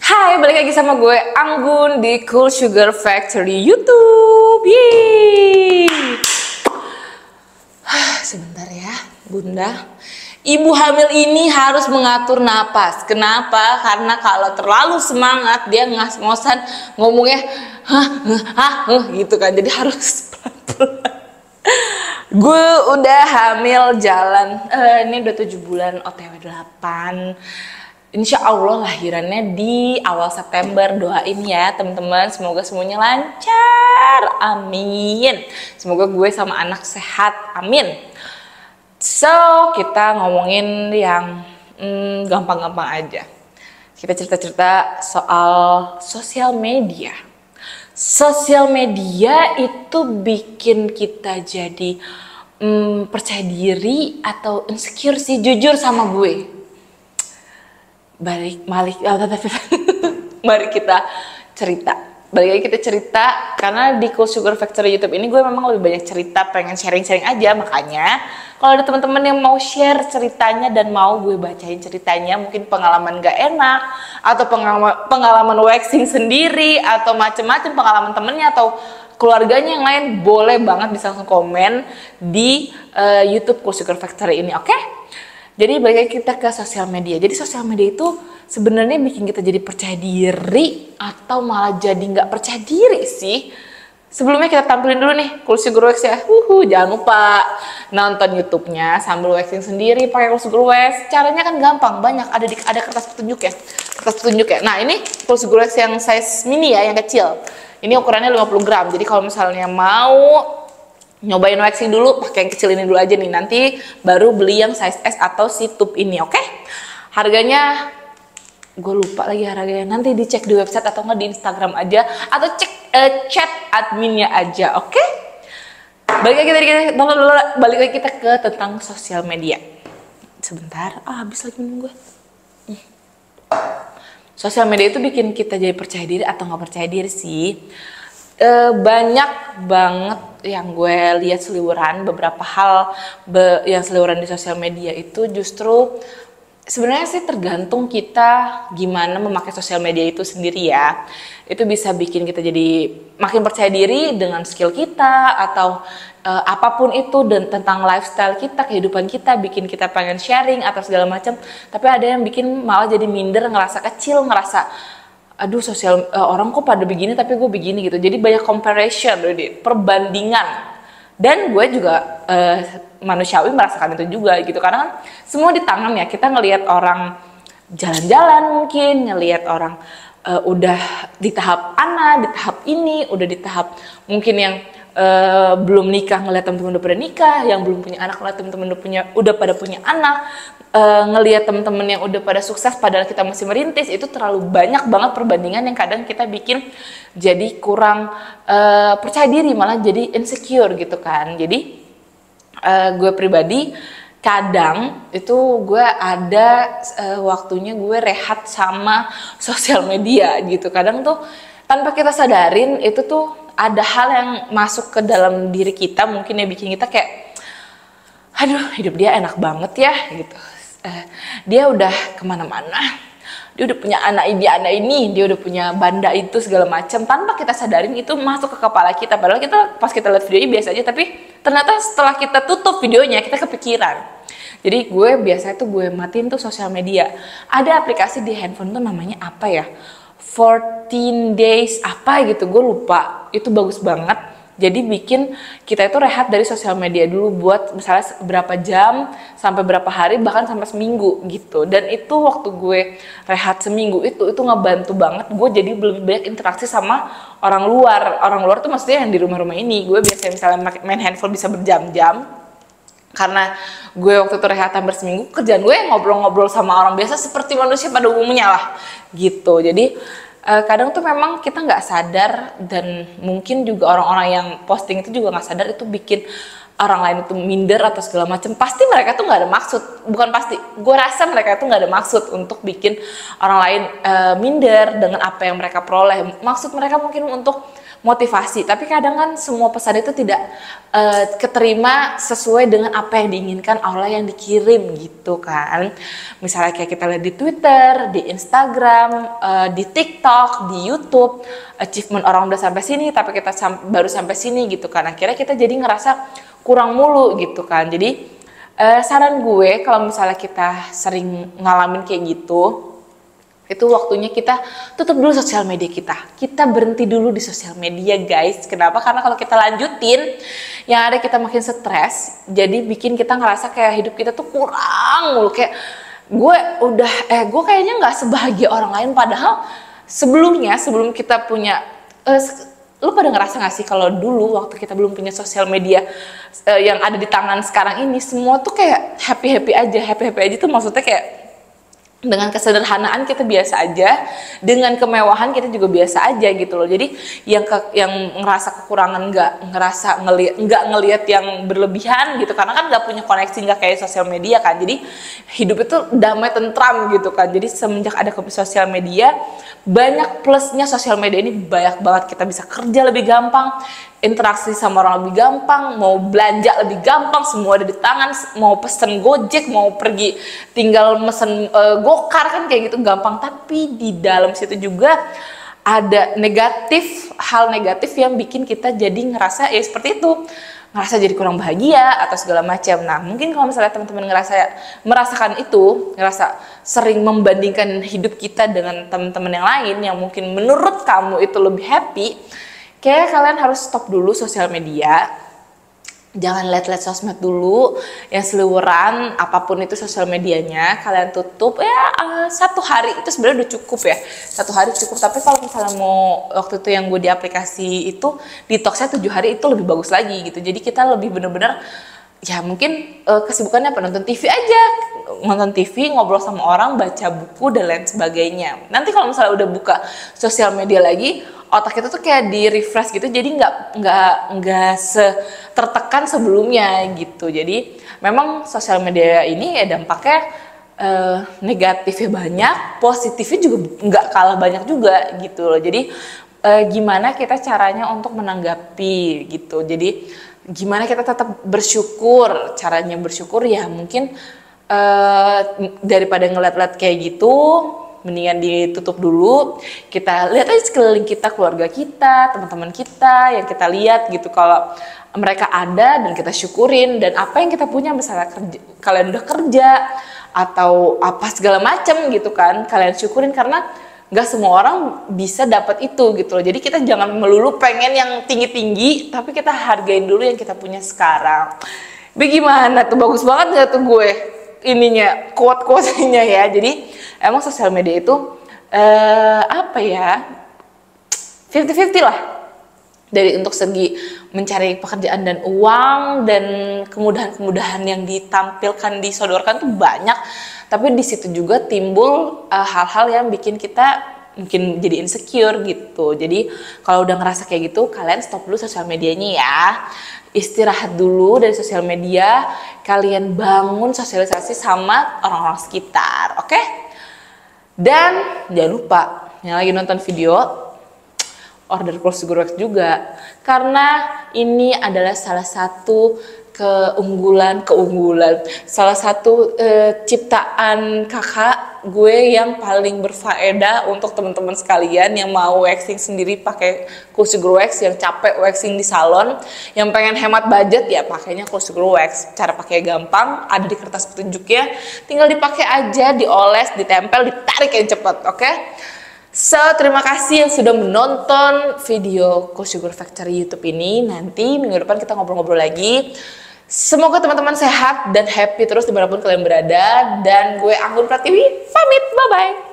Hai, balik lagi sama gue Anggun di Cool Sugar Factory YouTube. Yeay. Sebentar ya, Bunda. Ibu hamil ini harus mengatur napas. Kenapa? Karena kalau terlalu semangat dia ngos-ngosan ngomongnya gitu kan. Jadi harus pelan-pelan. Gue udah hamil jalan ini udah 7 bulan OTW 8. Insya Allah lahirannya di awal September. Doain ya teman-teman, semoga semuanya lancar, amin. Semoga gue sama anak sehat, amin. So kita ngomongin yang gampang-gampang aja. Kita cerita-cerita soal sosial media. Sosial media itu bikin kita jadi percaya diri atau insecure sih, jujur sama gue. Mari kita cerita. Balik lagi kita cerita, karena di Cool Sugar Factory YouTube ini gue memang lebih banyak cerita, pengen sharing-sharing aja. Makanya kalau ada teman-teman yang mau share ceritanya dan mau gue bacain ceritanya, mungkin pengalaman gak enak atau pengalaman waxing sendiri atau macem-macem pengalaman temennya atau keluarganya yang lain, boleh banget bisa langsung komen di YouTube Cool Sugar Factory ini, oke? Jadi balik lagi kita ke sosial media. Jadi sosial media itu sebenarnya bikin kita jadi percaya diri atau malah jadi nggak percaya diri sih. Sebelumnya kita tampilin dulu nih Cool Sugar Wax ya. Jangan lupa nonton YouTube-nya sambil waxing sendiri pakai Cool Sugar Wax. Caranya kan gampang, banyak, ada kertas petunjuk ya. Kertas petunjuk ya. Nah, ini Cool Sugar Wax yang size mini ya, yang kecil. Ini ukurannya 50 gram. Jadi kalau misalnya mau nyobain waxing dulu, pakai yang kecil ini dulu aja nih. Nanti baru beli yang size S atau si tube ini, oke? Harganya, gue lupa lagi harganya. Nanti dicek di website atau nggak di Instagram aja. Atau cek chat adminnya aja, oke? Balik lagi kita ke tentang sosial media. Sebentar, habis lagi minum gue. Sosial media itu bikin kita jadi percaya diri atau nggak percaya diri sih. Banyak banget yang gue lihat seliweran, beberapa hal yang seliweran di sosial media itu justru sebenarnya sih tergantung kita gimana memakai sosial media itu sendiri ya. Itu bisa bikin kita jadi makin percaya diri dengan skill kita atau apapun itu, dan tentang lifestyle kita, kehidupan kita, bikin kita pengen sharing atau segala macam. Tapi ada yang bikin malah jadi minder, ngerasa kecil, ngerasa aduh orang kok pada begini tapi gue begini gitu. Jadi banyak comparison, perbandingan. Dan gue juga manusiawi merasakan itu juga gitu. Karena kan semua di tangan ya. Kita ngelihat orang jalan-jalan mungkin, ngelihat orang udah di tahap anak, di tahap ini, udah di tahap mungkin yang belum nikah ngelihat temen-temen udah pada nikah, yang belum punya anak ngelihat temen-temen udah pada punya anak, ngelihat temen-temen yang udah pada sukses padahal kita masih merintis. Itu terlalu banyak banget perbandingan yang kadang kita bikin jadi kurang percaya diri, malah jadi insecure gitu kan. Jadi gue pribadi kadang itu gue ada waktunya gue rehat sama sosial media gitu. Kadang tuh tanpa kita sadarin itu tuh ada hal yang masuk ke dalam diri kita, mungkin ya bikin kita kayak aduh hidup dia enak banget ya gitu. Dia udah kemana-mana, dia udah punya anak ini, dia udah punya banda itu segala macam. Tanpa kita sadarin itu masuk ke kepala kita. Padahal kita pas kita lihat videonya biasa aja, tapi ternyata setelah kita tutup videonya kita kepikiran. Jadi gue biasanya tuh gue matiin tuh sosial media. Ada aplikasi di handphone tuh namanya apa ya, 14 days apa gitu, gue lupa. Itu bagus banget. Jadi bikin kita itu rehat dari sosial media dulu buat misalnya berapa jam sampai berapa hari, bahkan sampai seminggu gitu. Dan itu waktu gue rehat seminggu itu ngebantu banget gue jadi lebih banyak interaksi sama orang luar. Orang luar tuh maksudnya yang di rumah-rumah ini. Gue biasanya misalnya main handphone bisa berjam-jam. Karena gue waktu itu rehat hampir seminggu, kerjaan gue ngobrol-ngobrol sama orang biasa seperti manusia pada umumnya lah gitu. Jadi kadang tuh memang kita nggak sadar, dan mungkin juga orang-orang yang posting itu juga nggak sadar, itu bikin orang lain itu minder atau segala macam. Pasti mereka tuh nggak ada maksud, bukan pasti, gue rasa mereka tuh nggak ada maksud untuk bikin orang lain minder dengan apa yang mereka peroleh. Maksud mereka mungkin untuk motivasi, tapi kadang kan semua pesan itu tidak keterima sesuai dengan apa yang diinginkan oleh yang dikirim gitu kan. Misalnya kayak kita lihat di Twitter, di Instagram, di TikTok, di YouTube, achievement orang udah sampai sini tapi kita baru sampai sini gitu kan. Akhirnya kita jadi ngerasa kurang mulu gitu kan. Jadi saran gue kalau misalnya kita sering ngalamin kayak gitu, itu waktunya kita tutup dulu sosial media kita. Kita berhenti dulu di sosial media guys. Kenapa? Karena kalau kita lanjutin, yang ada kita makin stres. Jadi bikin kita ngerasa kayak hidup kita tuh kurang mulu. Kayak gue kayaknya nggak sebahagia orang lain. Padahal sebelum kita punya, lu pada ngerasa gak sih kalau dulu waktu kita belum punya sosial media yang ada di tangan sekarang ini, semua tuh kayak happy aja tuh maksudnya kayak dengan kesederhanaan kita biasa aja, dengan kemewahan kita juga biasa aja gitu loh. Jadi yang ngerasa kekurangan nggak ngelihat yang berlebihan gitu, karena kan nggak punya koneksi, nggak kayak sosial media kan. Jadi hidup itu damai tentram gitu kan. Jadi semenjak ada ke sosial media, banyak plusnya sosial media ini, banyak banget. Kita bisa kerja lebih gampang, interaksi sama orang lebih gampang, mau belanja lebih gampang, semua ada di tangan, mau pesen Gojek, mau pergi tinggal mesen Gokar kan kayak gitu gampang. Tapi di dalam situ juga ada hal negatif yang bikin kita jadi ngerasa ya seperti itu, ngerasa jadi kurang bahagia atau segala macam. Nah mungkin kalau misalnya teman-teman merasakan itu, ngerasa sering membandingkan hidup kita dengan teman-teman yang lain yang mungkin menurut kamu itu lebih happy, kayak kalian harus stop dulu sosial media. Jangan lihat sosmed dulu yang seliweran, apapun itu sosial medianya kalian tutup ya. 1 hari itu sebenarnya udah cukup ya, 1 hari cukup. Tapi kalau misalnya mau, waktu itu yang gue di aplikasi itu detoxnya 7 hari itu lebih bagus lagi gitu. Jadi kita lebih bener-bener ya mungkin kesibukannya apa, nonton TV aja, nonton TV, ngobrol sama orang, baca buku dan lain sebagainya. Nanti kalau misalnya udah buka sosial media lagi, otak kita tuh kayak di refresh gitu, jadi nggak tertekan sebelumnya gitu. Jadi memang sosial media ini ya dampaknya negatifnya banyak, positifnya juga nggak kalah banyak juga gitu loh. Jadi gimana kita caranya untuk menanggapi gitu. Jadi gimana kita tetap bersyukur. Caranya bersyukur ya mungkin daripada ngeliat-liat kayak gitu, mendingan ditutup dulu. Kita lihat aja sekeliling kita, keluarga kita, teman-teman kita yang kita lihat gitu, kalau mereka ada dan kita syukurin. Dan apa yang kita punya, misalnya kalian udah kerja atau apa segala macam gitu kan, kalian syukurin karena nggak semua orang bisa dapat itu gitu loh. Jadi kita jangan melulu pengen yang tinggi-tinggi, tapi kita hargain dulu yang kita punya sekarang. Bagaimana tuh, bagus banget gak tuh gue ininya, quote-quote-nya ya. Jadi emang sosial media itu apa ya, 50-50 lah. Dari untuk segi mencari pekerjaan dan uang dan kemudahan-kemudahan yang ditampilkan, disodorkan tuh banyak. Tapi di situ juga timbul hal-hal yang bikin kita mungkin jadi insecure gitu. Jadi kalau udah ngerasa kayak gitu, kalian stop dulu sosial medianya ya. Istirahat dulu dari sosial media. Kalian bangun sosialisasi sama orang-orang sekitar, oke? Dan jangan lupa yang lagi nonton video, order Close to Grow Wax juga, karena ini adalah salah satu keunggulan, salah satu ciptaan kakak gue yang paling berfaedah untuk teman-teman sekalian yang mau waxing sendiri pakai Close to Grow Wax, yang capek waxing di salon, yang pengen hemat budget ya pakainya Close to Grow Wax. Cara pakai gampang, ada di kertas petunjuknya, tinggal dipakai aja, dioles, ditempel, ditarik yang cepat, oke? So, terima kasih yang sudah menonton video Coach Sugar Factory YouTube ini. Nanti minggu depan kita ngobrol-ngobrol lagi. Semoga teman-teman sehat dan happy terus dimanapun kalian berada. Dan gue Anggun Pratiwi, pamit, bye-bye.